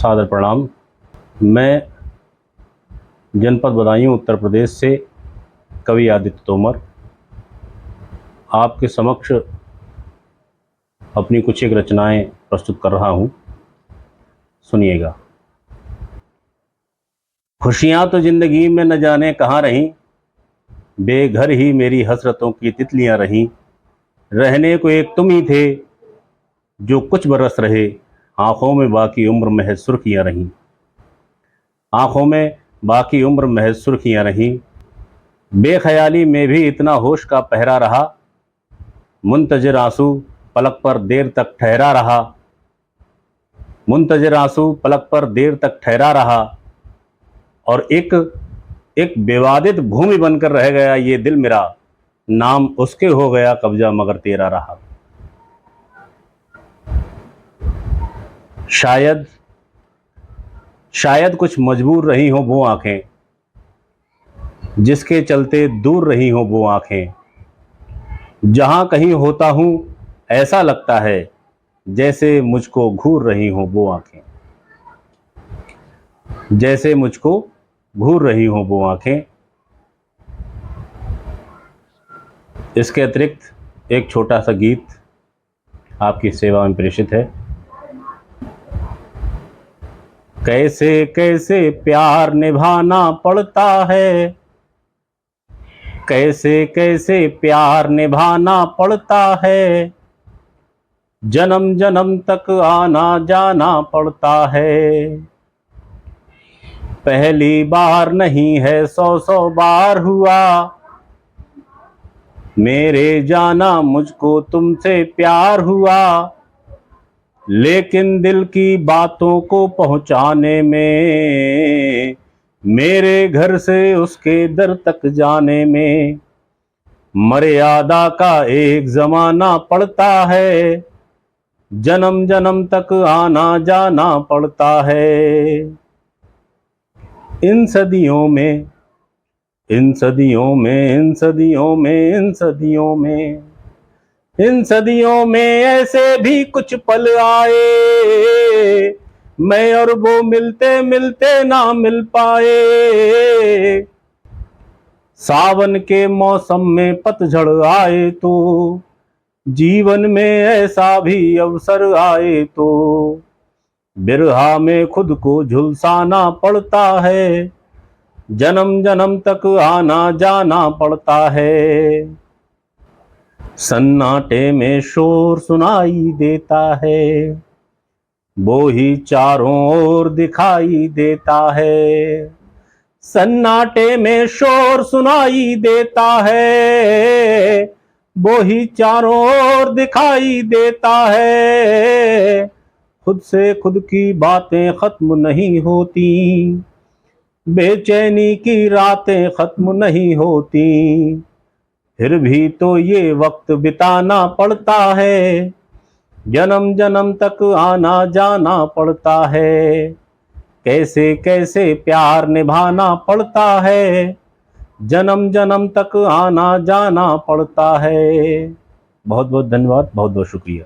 सादर प्रणाम। मैं जनपद बदायूं उत्तर प्रदेश से कवि आदित्य तोमर आपके समक्ष अपनी कुछ एक रचनाएं प्रस्तुत कर रहा हूं। सुनिएगा। खुशियां तो जिंदगी में न जाने कहाँ रहीं, बेघर ही मेरी हसरतों की तितलियां रहीं। रहने को एक तुम ही थे जो कुछ बरस रहे, आंखों में बाकी उम्र महज सुर्खियां रहीं। आंखों में बाकी उम्र महज सुर्खियां रहीं। बेख्याली में भी इतना होश का पहरा रहा, मुंतजिर आंसू पलक पर देर तक ठहरा रहा। मुंतजिर आंसू पलक पर देर तक ठहरा रहा और एक विवादित भूमि बनकर रह गया ये दिल मेरा। नाम उसके हो गया कब्जा मगर तेरा रहा। शायद कुछ मजबूर रही हो वो आंखें, जिसके चलते दूर रही हो वो आंखें। जहां कहीं होता हूं ऐसा लगता है जैसे मुझको घूर रही हो वो आंखें। जैसे मुझको घूर रही हो वो आंखें। इसके अतिरिक्त एक छोटा सा गीत आपकी सेवा में प्रेषित है। कैसे कैसे प्यार निभाना पड़ता है, कैसे कैसे प्यार निभाना पड़ता है। जन्म जन्म तक आना जाना पड़ता है। पहली बार नहीं है 100 बार हुआ, मेरे जाना मुझको तुमसे प्यार हुआ। लेकिन दिल की बातों को पहुंचाने में, मेरे घर से उसके दर तक जाने में, मर्यादा का एक जमाना पड़ता है। जन्म जन्म तक आना जाना पड़ता है। इन सदियों में, इन सदियों में, इन सदियों में, इन सदियों में, इन सदियों में ऐसे भी कुछ पल आए, मैं और वो मिलते मिलते ना मिल पाए। सावन के मौसम में पतझड़ आए तो, जीवन में ऐसा भी अवसर आए तो, बिरहा में खुद को झुलसाना पड़ता है। जन्म जन्म तक आना जाना पड़ता है। सन्नाटे में शोर सुनाई देता है, वो ही चारों ओर दिखाई देता है। सन्नाटे में शोर सुनाई देता है, वो ही चारों ओर दिखाई देता है। खुद से खुद की बातें खत्म नहीं होती, बेचैनी की रातें खत्म नहीं होती। फिर भी तो ये वक्त बिताना पड़ता है। जन्म जन्म तक आना जाना पड़ता है। कैसे कैसे प्यार निभाना पड़ता है। जन्म जन्म तक आना जाना पड़ता है। बहुत बहुत धन्यवाद, बहुत बहुत शुक्रिया।